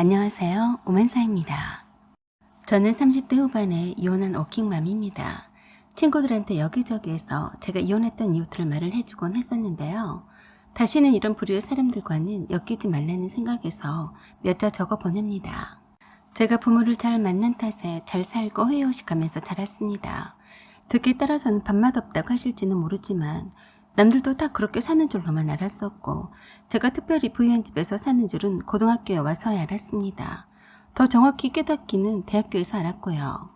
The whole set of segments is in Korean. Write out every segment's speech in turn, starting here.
안녕하세요. 오만사입니다. 저는 30대 후반의 이혼한 워킹맘입니다. 친구들한테 여기저기에서 제가 이혼했던 이유들을 말을 해주곤 했었는데요. 다시는 이런 부류의 사람들과는 엮이지 말라는 생각에서 몇 자 적어 보냅니다. 제가 부모를 잘 만난 탓에 잘 살고 회의호식하면서 자랐습니다. 듣기에 따라서는 밥맛 없다고 하실지는 모르지만 남들도 다 그렇게 사는 줄로만 알았었고 제가 특별히 부유한 집에서 사는 줄은 고등학교에 와서야 알았습니다. 더 정확히 깨닫기는 대학교에서 알았고요.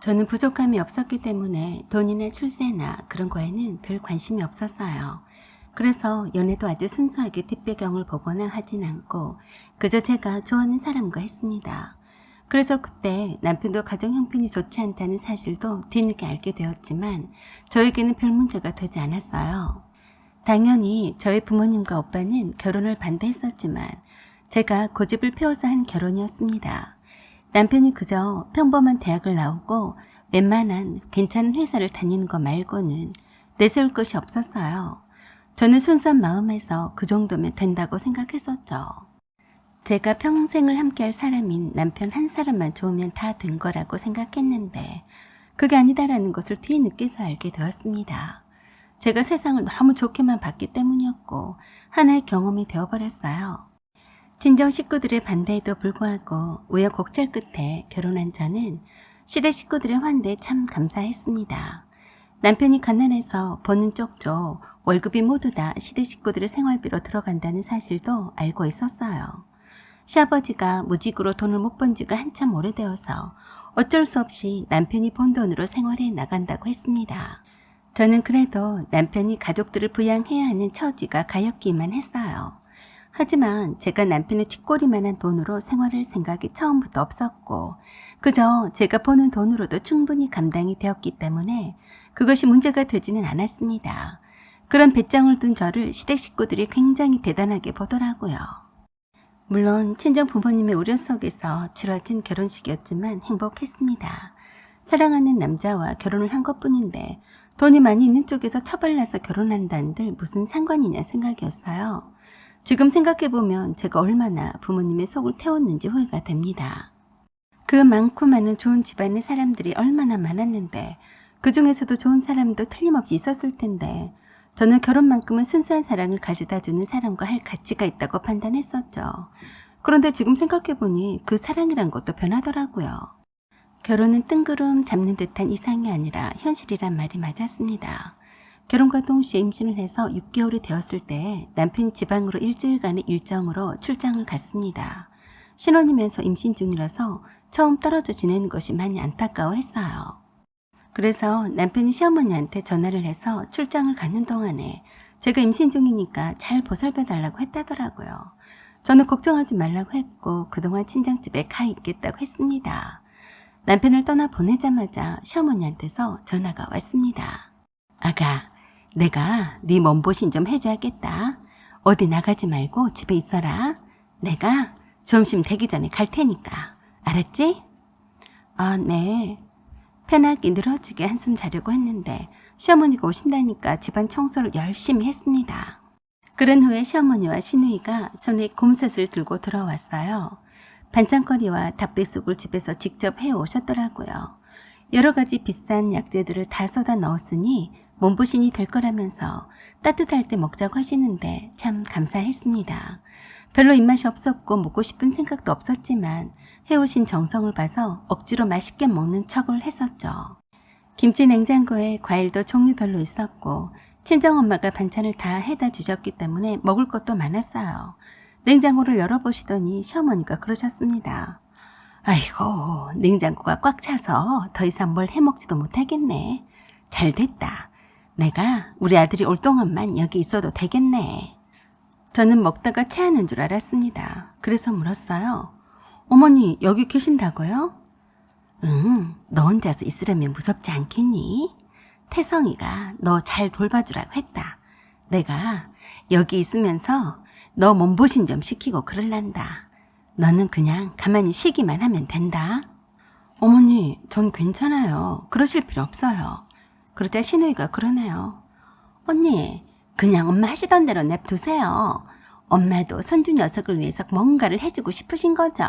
저는 부족함이 없었기 때문에 돈이나 출세나 그런 거에는 별 관심이 없었어요. 그래서 연애도 아주 순수하게 뒷배경을 보거나 하진 않고 그저 제가 좋아하는 사람과 했습니다. 그래서 그때 남편도 가정 형편이 좋지 않다는 사실도 뒤늦게 알게 되었지만 저에게는 별 문제가 되지 않았어요. 당연히 저희 부모님과 오빠는 결혼을 반대했었지만 제가 고집을 피워서 한 결혼이었습니다. 남편이 그저 평범한 대학을 나오고 웬만한 괜찮은 회사를 다니는 거 말고는 내세울 것이 없었어요. 저는 순수한 마음에서 그 정도면 된다고 생각했었죠. 제가 평생을 함께할 사람인 남편 한 사람만 좋으면 다 된 거라고 생각했는데 그게 아니다라는 것을 뒤늦게서 알게 되었습니다. 제가 세상을 너무 좋게만 봤기 때문이었고 하나의 경험이 되어버렸어요. 친정 식구들의 반대에도 불구하고 우여곡절 끝에 결혼한 저는 시댁 식구들의 환대에 참 감사했습니다. 남편이 가난해서 버는 쪽쪽 월급이 모두 다 시댁 식구들의 생활비로 들어간다는 사실도 알고 있었어요. 시아버지가 무직으로 돈을 못 번 지가 한참 오래되어서 어쩔 수 없이 남편이 번 돈으로 생활해 나간다고 했습니다. 저는 그래도 남편이 가족들을 부양해야 하는 처지가 가엾기만 했어요. 하지만 제가 남편의 쥐꼬리만한 돈으로 생활할 생각이 처음부터 없었고 그저 제가 버는 돈으로도 충분히 감당이 되었기 때문에 그것이 문제가 되지는 않았습니다. 그런 배짱을 둔 저를 시댁 식구들이 굉장히 대단하게 보더라고요. 물론 친정 부모님의 우려 속에서 치러진 결혼식이었지만 행복했습니다. 사랑하는 남자와 결혼을 한 것뿐인데 돈이 많이 있는 쪽에서 처발라서 결혼한다는들 무슨 상관이냐 생각이었어요. 지금 생각해보면 제가 얼마나 부모님의 속을 태웠는지 후회가 됩니다. 그 많고 많은 좋은 집안의 사람들이 얼마나 많았는데 그 중에서도 좋은 사람도 틀림없이 있었을 텐데 저는 결혼만큼은 순수한 사랑을 가져다주는 사람과 할 가치가 있다고 판단했었죠. 그런데 지금 생각해보니 그 사랑이란 것도 변하더라고요. 결혼은 뜬구름 잡는 듯한 이상이 아니라 현실이란 말이 맞았습니다. 결혼과 동시에 임신을 해서 6개월이 되었을 때 남편이 지방으로 일주일간의 일정으로 출장을 갔습니다. 신혼이면서 임신 중이라서 처음 떨어져 지내는 것이 많이 안타까워했어요. 그래서 남편이 시어머니한테 전화를 해서 출장을 가는 동안에 제가 임신 중이니까 잘 보살펴달라고 했다더라고요. 저는 걱정하지 말라고 했고 그동안 친정집에 가 있겠다고 했습니다. 남편을 떠나 보내자마자 시어머니한테서 전화가 왔습니다. 아가, 내가 네 몸보신 좀 해줘야겠다. 어디 나가지 말고 집에 있어라. 내가 점심 되기 전에 갈 테니까. 알았지? 아, 네. 편하게 늘어지게 한숨 자려고 했는데 시어머니가 오신다니까 집안 청소를 열심히 했습니다. 그런 후에 시어머니와 시누이가 손에 곰솥을 들고 들어왔어요. 반찬거리와 닭백숙을 집에서 직접 해오셨더라고요. 여러 가지 비싼 약재들을 다 쏟아 넣었으니 몸보신이 될 거라면서 따뜻할 때 먹자고 하시는데 참 감사했습니다. 별로 입맛이 없었고 먹고 싶은 생각도 없었지만 해오신 정성을 봐서 억지로 맛있게 먹는 척을 했었죠. 김치 냉장고에 과일도 종류별로 있었고 친정엄마가 반찬을 다 해다 주셨기 때문에 먹을 것도 많았어요. 냉장고를 열어보시더니 시어머니가 그러셨습니다. 아이고, 냉장고가 꽉 차서 더 이상 뭘 해먹지도 못하겠네. 잘 됐다. 내가 우리 아들이 올 동안만 여기 있어도 되겠네. 저는 먹다가 체하는 줄 알았습니다. 그래서 물었어요. 어머니, 여기 계신다고요? 응, 너 혼자서 있으려면 무섭지 않겠니? 태성이가 너 잘 돌봐주라고 했다. 내가 여기 있으면서 너 몸보신 좀 시키고 그럴란다. 너는 그냥 가만히 쉬기만 하면 된다. 어머니, 전 괜찮아요. 그러실 필요 없어요. 그러자 시누이가 그러네요. 언니, 그냥 엄마 하시던 대로 냅두세요. 엄마도 손주 녀석을 위해서 뭔가를 해주고 싶으신 거죠.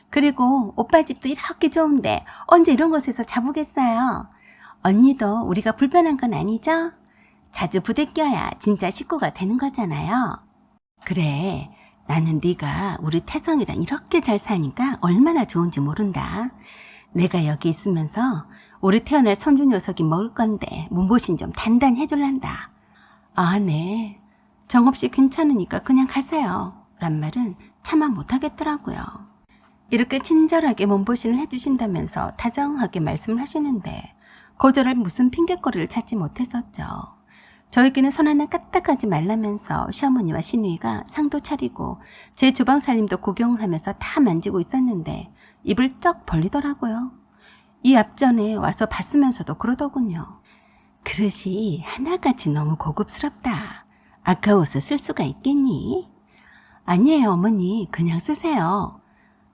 그리고 오빠 집도 이렇게 좋은데 언제 이런 곳에서 자보겠어요. 언니도 우리가 불편한 건 아니죠? 자주 부대껴야 진짜 식구가 되는 거잖아요. 그래, 나는 네가 우리 태성이랑 이렇게 잘 사니까 얼마나 좋은지 모른다. 내가 여기 있으면서 우리 태어날 손주 녀석이 먹을 건데 몸보신 좀 단단히 해줄란다. 아, 네. 정없이 괜찮으니까 그냥 가세요. 란 말은 차마 못하겠더라고요. 이렇게 친절하게 몸보신을 해주신다면서 다정하게 말씀을 하시는데 거절할 무슨 핑곗거리를 찾지 못했었죠. 저에게는 손 하나 까딱하지 말라면서 시어머니와 시누이가 상도 차리고 제 주방 살림도 구경을 하면서 다 만지고 있었는데 입을 쩍 벌리더라고요. 이 앞전에 와서 봤으면서도 그러더군요. 그릇이 하나같이 너무 고급스럽다. 아까워서 쓸 수가 있겠니? 아니에요, 어머니. 그냥 쓰세요.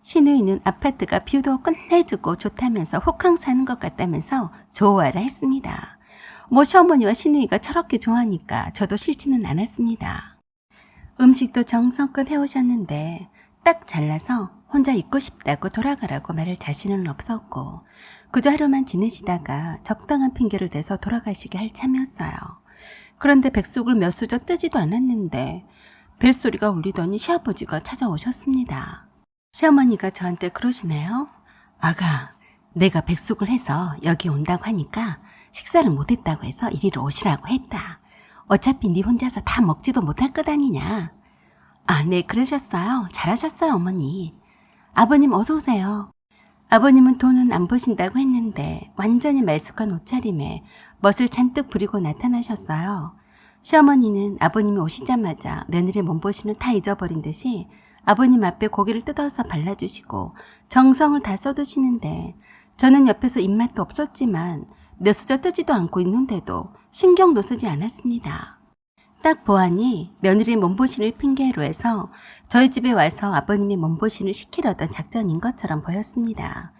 시누이는 아파트가 뷰도 끝내주고 좋다면서 호캉 사는 것 같다면서 좋아라 했습니다. 뭐 시어머니와 시누이가 저렇게 좋아하니까 저도 싫지는 않았습니다. 음식도 정성껏 해오셨는데 딱 잘라서 혼자 있고 싶다고 돌아가라고 말할 자신은 없었고 그저 하루만 지내시다가 적당한 핑계를 대서 돌아가시게 할 참이었어요. 그런데 백숙을 몇 수저 뜨지도 않았는데 벨소리가 울리더니 시아버지가 찾아오셨습니다. 시어머니가 저한테 그러시네요. 아가, 내가 백숙을 해서 여기 온다고 하니까 식사를 못했다고 해서 이리로 오시라고 했다. 어차피 네 혼자서 다 먹지도 못할 것 아니냐. 아, 네, 그러셨어요. 잘하셨어요, 어머니. 아버님 어서 오세요. 아버님은 돈은 안 버신다고 했는데 완전히 말쑥한 옷차림에 멋을 잔뜩 부리고 나타나셨어요. 시어머니는 아버님이 오시자마자 며느리 몸보신을 다 잊어버린 듯이 아버님 앞에 고기를 뜯어서 발라주시고 정성을 다 쏟으시는데 저는 옆에서 입맛도 없었지만 몇 수저 뜨지도 않고 있는데도 신경도 쓰지 않았습니다. 딱 보아니 며느리 몸보신을 핑계로 해서 저희 집에 와서 아버님의 몸보신을 시키려던 작전인 것처럼 보였습니다.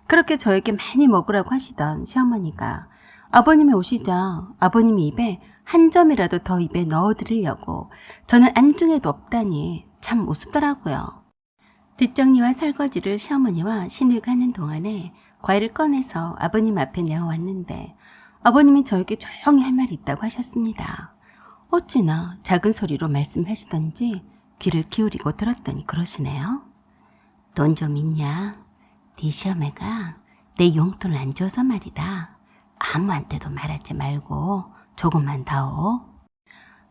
그렇게 저에게 많이 먹으라고 하시던 시어머니가 아버님이 오시자 아버님이 입에 한 점이라도 더 입에 넣어드리려고 저는 안중에도 없다니 참 우습더라고요. 뒷정리와 설거지를 시어머니와 시누이가 하는 동안에 과일을 꺼내서 아버님 앞에 내어왔는데 아버님이 저에게 조용히 할 말이 있다고 하셨습니다. 어찌나 작은 소리로 말씀하시던지 귀를 기울이고 들었더니 그러시네요. 돈 좀 있냐? 네 시어매가 내 용돈을 안 줘서 말이다. 아무한테도 말하지 말고 조금만 다오.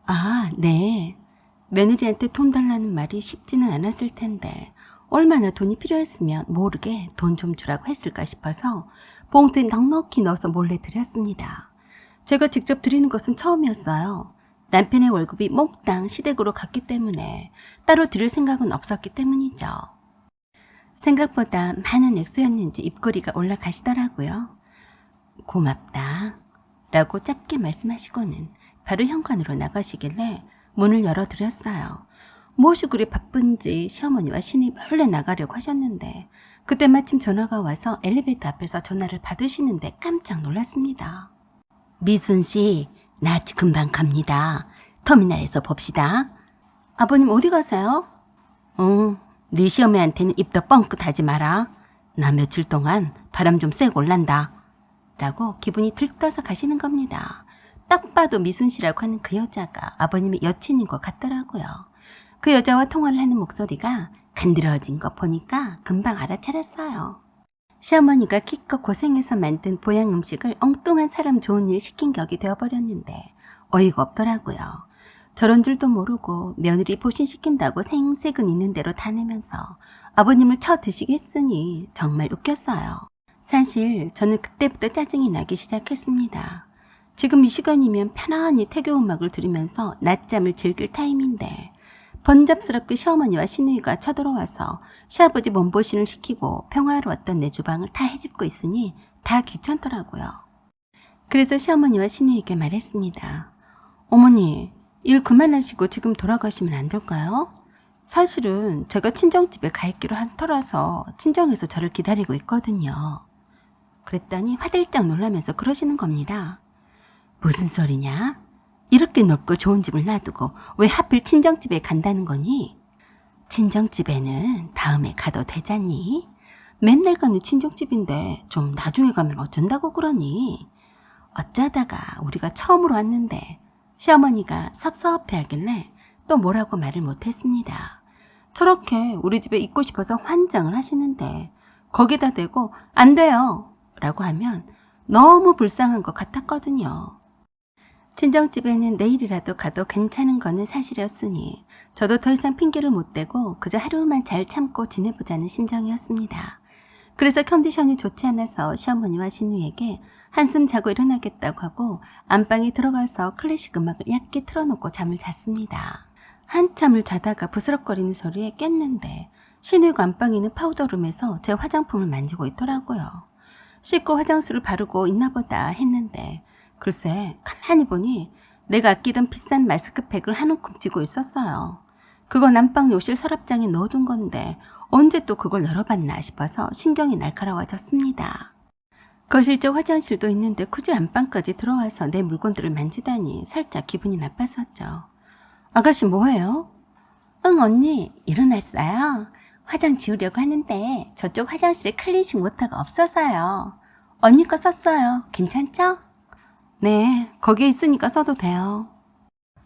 아, 네. 며느리한테 돈 달라는 말이 쉽지는 않았을 텐데 얼마나 돈이 필요했으면 모르게 돈 좀 주라고 했을까 싶어서 봉투에 넉넉히 넣어서 몰래 드렸습니다. 제가 직접 드리는 것은 처음이었어요. 남편의 월급이 몽땅 시댁으로 갔기 때문에 따로 드릴 생각은 없었기 때문이죠. 생각보다 많은 액수였는지 입꼬리가 올라가시더라고요. 고맙다 라고 짧게 말씀하시고는 바로 현관으로 나가시길래 문을 열어드렸어요. 무엇이 그리 바쁜지 시어머니와 신이 몰래 나가려고 하셨는데 그때 마침 전화가 와서 엘리베이터 앞에서 전화를 받으시는데 깜짝 놀랐습니다. 미순씨, 나 금방 갑니다. 터미널에서 봅시다. 아버님 어디 가세요? 네 시어머니한테는 입도 뻥끗하지 마라. 나 며칠 동안 바람 좀 쐬고 올란다. 라고 기분이 들떠서 가시는 겁니다. 딱 봐도 미순씨라고 하는 그 여자가 아버님의 여친인 것 같더라고요. 그 여자와 통화를 하는 목소리가 간드러진 거 보니까 금방 알아차렸어요. 시어머니가 기껏 고생해서 만든 보양 음식을 엉뚱한 사람 좋은 일 시킨 격이 되어버렸는데 어이가 없더라고요. 저런 줄도 모르고 며느리 보신시킨다고 생색은 있는 대로 다 내면서 아버님을 쳐 드시겠으니 정말 웃겼어요. 사실 저는 그때부터 짜증이 나기 시작했습니다. 지금 이 시간이면 편안히 태교 음악을 들으면서 낮잠을 즐길 타임인데 번잡스럽게 시어머니와 시누이가 쳐들어와서 시아버지 몸보신을 시키고 평화로웠던 내 주방을 다 헤집고 있으니 다 귀찮더라고요. 그래서 시어머니와 시누이에게 말했습니다. 어머니, 일 그만하시고 지금 돌아가시면 안 될까요? 사실은 제가 친정집에 가 있기로 한 터라서 친정에서 저를 기다리고 있거든요. 그랬더니 화들짝 놀라면서 그러시는 겁니다. 무슨 소리냐? 이렇게 넓고 좋은 집을 놔두고 왜 하필 친정집에 간다는 거니? 친정집에는 다음에 가도 되잖니? 맨날 가는 친정집인데 좀 나중에 가면 어쩐다고 그러니? 어쩌다가 우리가 처음으로 왔는데 시어머니가 섭섭해 하길래 또 뭐라고 말을 못했습니다. 저렇게 우리 집에 있고 싶어서 환장을 하시는데 거기다 대고 안 돼요 라고 하면 너무 불쌍한 것 같았거든요. 친정집에는 내일이라도 가도 괜찮은 거는 사실이었으니 저도 더 이상 핑계를 못 대고 그저 하루만 잘 참고 지내보자는 심정이었습니다. 그래서 컨디션이 좋지 않아서 시어머니와 신우에게 한숨 자고 일어나겠다고 하고 안방에 들어가서 클래식 음악을 얇게 틀어놓고 잠을 잤습니다. 한참을 자다가 부스럭거리는 소리에 깼는데 신우가 안방에 있는 파우더룸에서 제 화장품을 만지고 있더라고요. 씻고 화장수를 바르고 있나 보다 했는데 글쎄 가만히 보니 내가 아끼던 비싼 마스크팩을 한 움큼 쥐고 있었어요. 그거 난방 욕실 서랍장에 넣어둔 건데 언제 또 그걸 열어봤나 싶어서 신경이 날카로워졌습니다. 거실 쪽 화장실도 있는데 굳이 안방까지 들어와서 내 물건들을 만지다니 살짝 기분이 나빴었죠. 아가씨 뭐해요? 응 언니 일어났어요. 화장 지우려고 하는데 저쪽 화장실에 클리닉 워터가 없어서요. 언니 거 썼어요. 괜찮죠? 네, 거기에 있으니까 써도 돼요.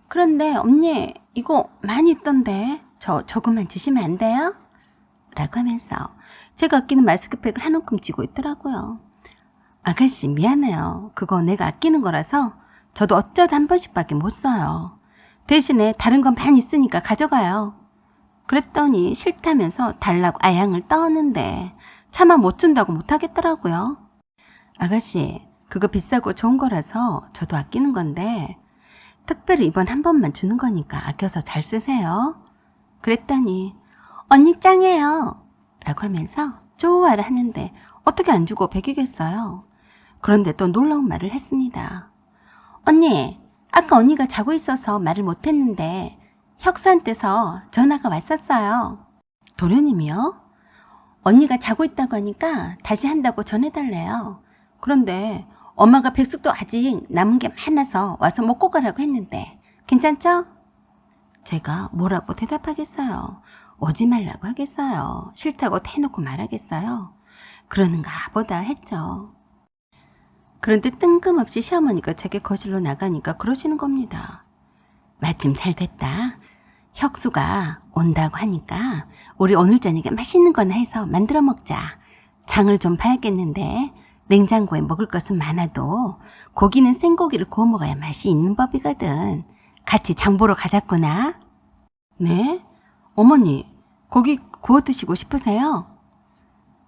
그런데 언니 이거 많이 있던데 저 조금만 주시면 안 돼요? 라고 하면서 제가 아끼는 마스크팩을 한 움큼 쥐고 있더라고요. 아가씨 미안해요. 그거 내가 아끼는 거라서 저도 어쩌다 한 번씩밖에 못 써요. 대신에 다른 건 많이 있으니까 가져가요. 그랬더니 싫다면서 달라고 아양을 떠었는데 차마 못 준다고 못하겠더라고요. 아가씨 그거 비싸고 좋은 거라서 저도 아끼는 건데 특별히 이번 한 번만 주는 거니까 아껴서 잘 쓰세요. 그랬더니 언니 짱이에요 라고 하면서 좋아라 하는데 어떻게 안 주고 배기겠어요. 그런데 또 놀라운 말을 했습니다. 언니 아까 언니가 자고 있어서 말을 못했는데 혁수한테서 전화가 왔었어요. 도련님이요? 언니가 자고 있다고 하니까 다시 한다고 전해달래요. 그런데 엄마가 백숙도 아직 남은 게 많아서 와서 먹고 가라고 했는데 괜찮죠? 제가 뭐라고 대답하겠어요. 오지 말라고 하겠어요. 싫다고 대놓고 말하겠어요. 그러는가 보다 했죠. 그런데 뜬금없이 시어머니가 제게 거실로 나가니까 그러시는 겁니다. 마침 잘 됐다. 혁수가 온다고 하니까 우리 오늘 저녁에 맛있는 거나 해서 만들어 먹자. 장을 좀 봐야겠는데 냉장고에 먹을 것은 많아도 고기는 생고기를 구워 먹어야 맛이 있는 법이거든. 같이 장 보러 가자꾸나. 네? 어머니 고기 구워 드시고 싶으세요?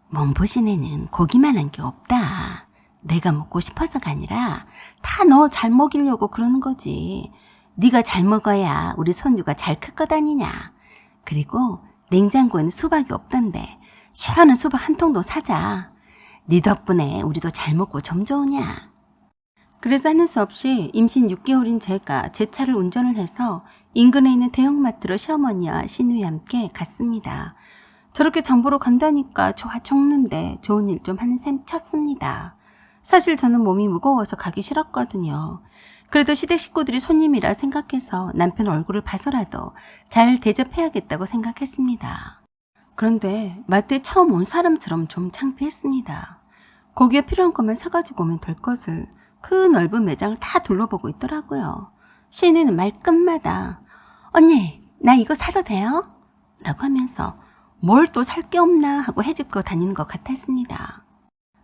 몸보신에는 고기만한 게 없다. 내가 먹고 싶어서가 아니라 다 너 잘 먹이려고 그러는 거지. 네가 잘 먹어야 우리 손주가 잘 클 것 아니냐. 그리고 냉장고에는 수박이 없던데 시원한 수박 한 통도 사자. 네 덕분에 우리도 잘 먹고 좀 좋으냐. 그래서 하는 수 없이 임신 6개월인 제가 제 차를 운전을 해서 인근에 있는 대형마트로 시어머니와 시누이와 함께 갔습니다. 저렇게 장 보러 간다니까 좋아 죽는데 좋은 일 좀 하는 셈 쳤습니다. 사실 저는 몸이 무거워서 가기 싫었거든요. 그래도 시댁 식구들이 손님이라 생각해서 남편 얼굴을 봐서라도 잘 대접해야겠다고 생각했습니다. 그런데 마트에 처음 온 사람처럼 좀 창피했습니다. 거기에 필요한 것만 사가지고 오면 될 것을 그 넓은 매장을 다 둘러보고 있더라고요. 시인이는 말끝마다 언니 나 이거 사도 돼요? 라고 하면서 뭘 또 살 게 없나 하고 헤집고 다니는 것 같았습니다.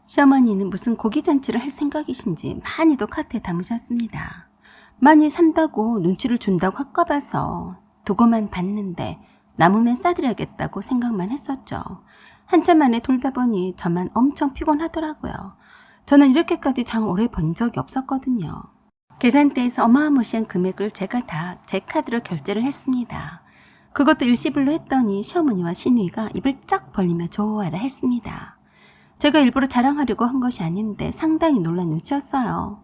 시어머니는 무슨 고기잔치를 할 생각이신지 많이도 카트에 담으셨습니다. 많이 산다고 눈치를 준다고 할까 봐서 두고만 봤는데 남으면 싸드려야겠다고 생각만 했었죠. 한참 만에 돌다 보니 저만 엄청 피곤하더라고요. 저는 이렇게까지 장을 오래 본 적이 없었거든요. 계산대에서 어마무시한 금액을 제가 다 제 카드로 결제를 했습니다. 그것도 일시불로 했더니 시어머니와 시누이가 입을 쫙 벌리며 좋아라 했습니다. 제가 일부러 자랑하려고 한 것이 아닌데 상당히 놀란 눈치였어요.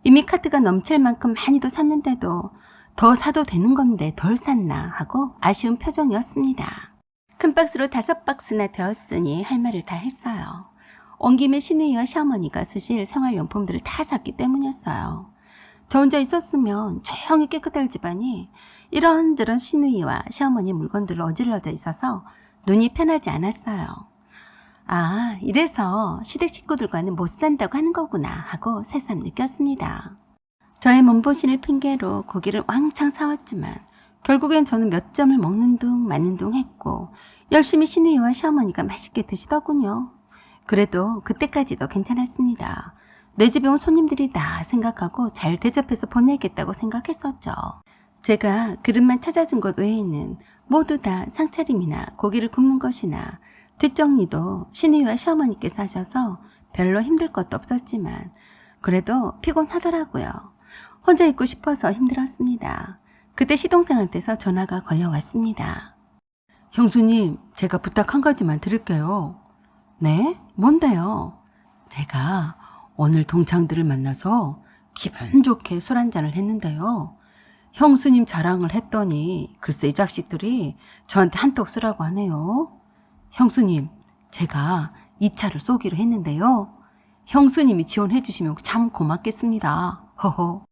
이미 카드가 넘칠 만큼 많이도 샀는데도 더 사도 되는 건데 덜 샀나 하고 아쉬운 표정이었습니다. 큰 박스로 5박스나 되었으니 할 말을 다 했어요. 온 김에 시누이와 시어머니가 쓰실 생활용품들을 다 샀기 때문이었어요. 저 혼자 있었으면 조용히 깨끗할 집안이 이런저런 시누이와 시어머니 물건들로 어질러져 있어서 눈이 편하지 않았어요. 아, 이래서 시댁 식구들과는 못 산다고 하는 거구나 하고 새삼 느꼈습니다. 저의 몸보신을 핑계로 고기를 왕창 사왔지만 결국엔 저는 몇 점을 먹는 둥 마는 둥 했고 열심히 시누이와 시어머니가 맛있게 드시더군요. 그래도 그때까지도 괜찮았습니다. 내 집에 온 손님들이다 생각하고 잘 대접해서 보내겠다고 생각했었죠. 제가 그릇만 찾아준 것 외에는 모두 다 상차림이나 고기를 굽는 것이나 뒷정리도 시누이와 시어머니께서 하셔서 별로 힘들 것도 없었지만 그래도 피곤하더라고요. 혼자 있고 싶어서 힘들었습니다. 그때 시동생한테서 전화가 걸려왔습니다. 형수님, 제가 부탁 한 가지만 드릴게요. 네? 뭔데요? 제가 오늘 동창들을 만나서 기분 좋게 술 한잔을 했는데요. 형수님 자랑을 했더니 글쎄 이 자식들이 저한테 한턱 쓰라고 하네요. 형수님, 제가 이 차를 쏘기로 했는데요. 형수님이 지원해 주시면 참 고맙겠습니다. 허허.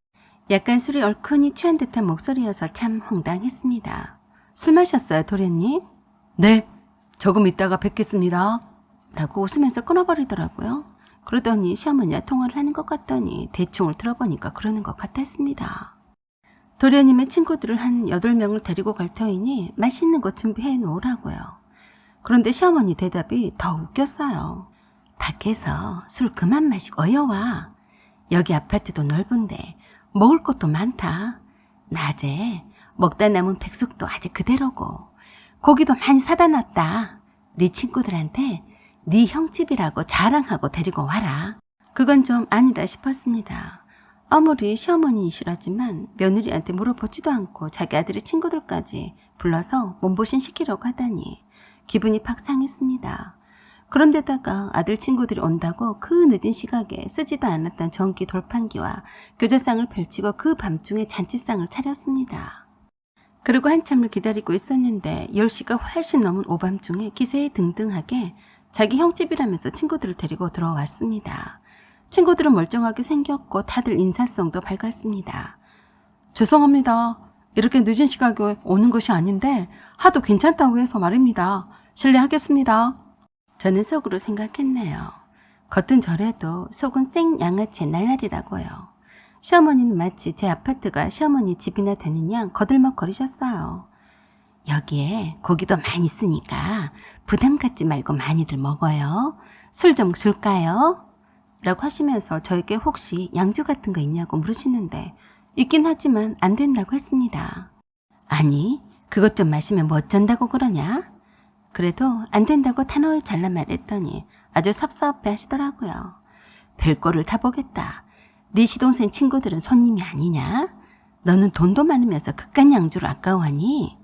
약간 술이 얼큰이 취한 듯한 목소리여서 참 황당했습니다. 술 마셨어요, 도련님? 네, 조금 있다가 뵙겠습니다. 라고 웃으면서 끊어버리더라고요. 그러더니 시어머니와 통화를 하는 것 같더니 대충을 들어보니까 그러는 것 같았습니다. 도련님의 친구들을 한 8명을 데리고 갈 터이니 맛있는 거 준비해 놓으라고요. 그런데 시어머니 대답이 더 웃겼어요. 밖에서 술 그만 마시고 어여와. 여기 아파트도 넓은데 먹을 것도 많다. 낮에 먹다 남은 백숙도 아직 그대로고 고기도 많이 사다 놨다. 네 친구들한테 네 형집이라고 자랑하고 데리고 와라. 그건 좀 아니다 싶었습니다. 아무리 시어머니이시라지만 며느리한테 물어보지도 않고 자기 아들의 친구들까지 불러서 몸보신 시키려고 하다니 기분이 팍 상했습니다. 그런데다가 아들 친구들이 온다고 그 늦은 시각에 쓰지도 않았던 전기 돌판기와 교자상을 펼치고 그 밤중에 잔치상을 차렸습니다. 그리고 한참을 기다리고 있었는데 10시가 훨씬 넘은 오밤중에 기세에 등등하게 자기 형집이라면서 친구들을 데리고 들어왔습니다. 친구들은 멀쩡하게 생겼고 다들 인사성도 밝았습니다. 죄송합니다. 이렇게 늦은 시각에 오는 것이 아닌데 하도 괜찮다고 해서 말입니다. 실례하겠습니다. 저는 속으로 생각했네요. 겉은 저래도 속은 생 양아치의 날라리라고요. 시어머니는 마치 제 아파트가 시어머니 집이나 되는 양 거들먹거리셨어요. 여기에 고기도 많이 쓰니까 부담 갖지 말고 많이들 먹어요. 술 좀 줄까요? 라고 하시면서 저에게 혹시 양주 같은 거 있냐고 물으시는데 있긴 하지만 안 된다고 했습니다. 아니, 그것 좀 마시면 뭐 어쩐다고 그러냐? 그래도 안 된다고 단호히 잘라 말했더니 아주 섭섭해 하시더라고요. 별꼴을 다 보겠다. 네 시동생 친구들은 손님이 아니냐? 너는 돈도 많으면서 그깟 양주를 아까워하니?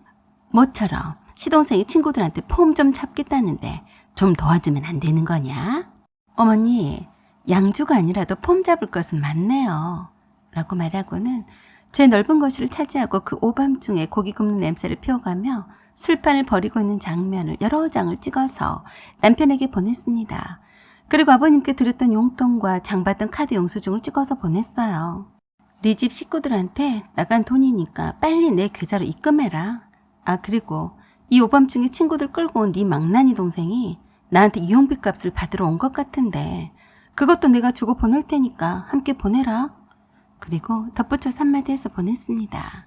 모처럼 시동생이 친구들한테 폼 좀 잡겠다는데 좀 도와주면 안 되는 거냐? 어머니, 양주가 아니라도 폼 잡을 것은 많네요. 라고 말하고는 제 넓은 거실을 차지하고 그 오밤중에 고기 굽는 냄새를 피워가며 술판을 벌이고 있는 장면을 여러 장을 찍어서 남편에게 보냈습니다. 그리고 아버님께 드렸던 용돈과 장받은 카드 영수증을 찍어서 보냈어요. 네 집 식구들한테 나간 돈이니까 빨리 내 계좌로 입금해라. 아, 그리고 이 오밤중에 친구들 끌고 온 네 망나니 동생이 나한테 이용비 값을 받으러 온 것 같은데 그것도 내가 주고 보낼 테니까 함께 보내라. 그리고 덧붙여서 한마디 해서 보냈습니다.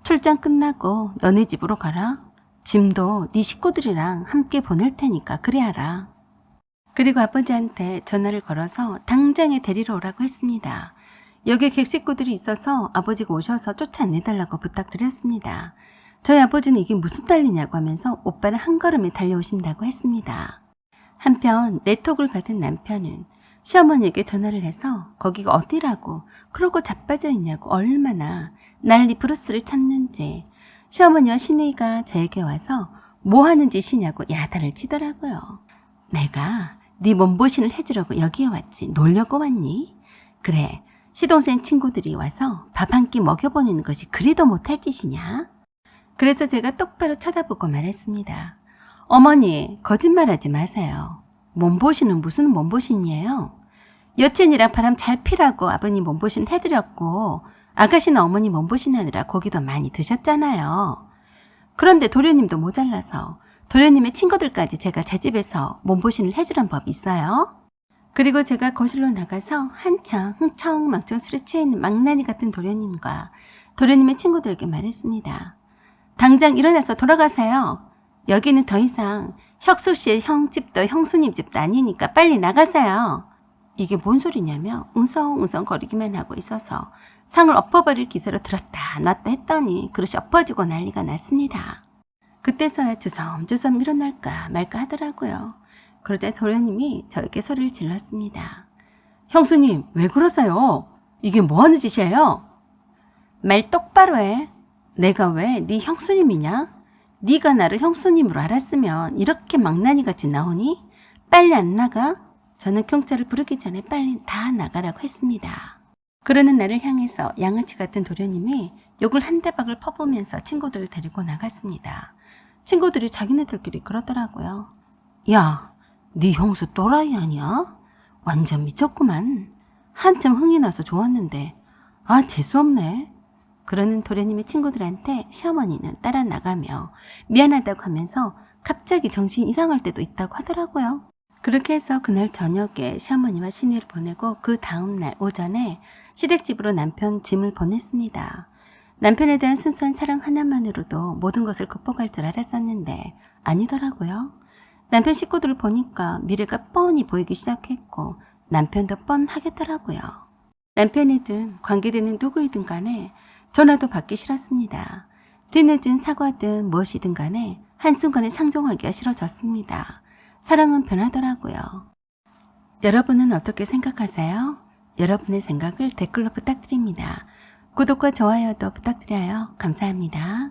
출장 끝나고 너네 집으로 가라. 짐도 네 식구들이랑 함께 보낼 테니까 그래 하라. 그리고 아버지한테 전화를 걸어서 당장에 데리러 오라고 했습니다. 여기에 객식구들이 있어서 아버지가 오셔서 쫓아내달라고 부탁드렸습니다. 저희 아버지는 이게 무슨 난리냐고 하면서 오빠를 한 걸음에 달려오신다고 했습니다. 한편 내톡을 받은 남편은 시어머니에게 전화를 해서 거기가 어디라고 그러고 자빠져 있냐고 얼마나 난리 브루스를 쳤는지 시어머니와 시누이가 저에게 와서 뭐 하는 짓이냐고 야단을 치더라고요. 내가 네 몸보신을 해주려고 여기에 왔지 놀려고 왔니? 그래, 시동생 친구들이 와서 밥 한 끼 먹여보내는 것이 그리도 못할 짓이냐? 그래서 제가 똑바로 쳐다보고 말했습니다. 어머니, 거짓말하지 마세요. 몸보신은 무슨 몸보신이에요? 여친이랑 바람 잘 피라고 아버님 몸보신 해드렸고 아가씨는 어머니 몸보신 하느라 고기도 많이 드셨잖아요. 그런데 도련님도 모자라서 도련님의 친구들까지 제가 제 집에서 몸보신을 해주란 법이 있어요. 그리고 제가 거실로 나가서 한창 흥청망청 술에 취해 있는 망나니 같은 도련님과 도련님의 친구들에게 말했습니다. 당장 일어나서 돌아가세요. 여기는 더 이상 혁수 씨의 형 집도 형수님 집도 아니니까 빨리 나가세요. 이게 뭔 소리냐며 웅성웅성 거리기만 하고 있어서 상을 엎어버릴 기세로 들었다 놨다 했더니 그릇이 엎어지고 난리가 났습니다. 그때서야 주섬주섬 일어날까 말까 하더라고요. 그러자 도련님이 저에게 소리를 질렀습니다. 형수님 왜 그러세요? 이게 뭐하는 짓이에요? 말 똑바로 해. 내가 왜 네 형수님이냐? 네가 나를 형수님으로 알았으면 이렇게 망나니같이 나오니? 빨리 안 나가? 저는 경찰을 부르기 전에 빨리 다 나가라고 했습니다. 그러는 나를 향해서 양아치 같은 도련님이 욕을 한 대박을 퍼부으면서 친구들을 데리고 나갔습니다. 친구들이 자기네들끼리 그러더라고요. 야, 네 형수 또라이 아니야? 완전 미쳤구만. 한참 흥이 나서 좋았는데 아 재수없네. 그러는 도련님의 친구들한테 시어머니는 따라 나가며 미안하다고 하면서 갑자기 정신 이상할 때도 있다고 하더라고요. 그렇게 해서 그날 저녁에 시어머니와 시내를 보내고 그 다음날 오전에 시댁집으로 남편 짐을 보냈습니다. 남편에 대한 순수한 사랑 하나만으로도 모든 것을 극복할 줄 알았었는데 아니더라고요. 남편 식구들을 보니까 미래가 뻔히 보이기 시작했고 남편도 뻔하겠더라고요. 남편이든 관계되는 누구이든 간에 전화도 받기 싫었습니다. 뒤늦은 사과든 무엇이든 간에 한순간에 상종하기가 싫어졌습니다. 사랑은 변하더라고요. 여러분은 어떻게 생각하세요? 여러분의 생각을 댓글로 부탁드립니다. 구독과 좋아요도 부탁드려요. 감사합니다.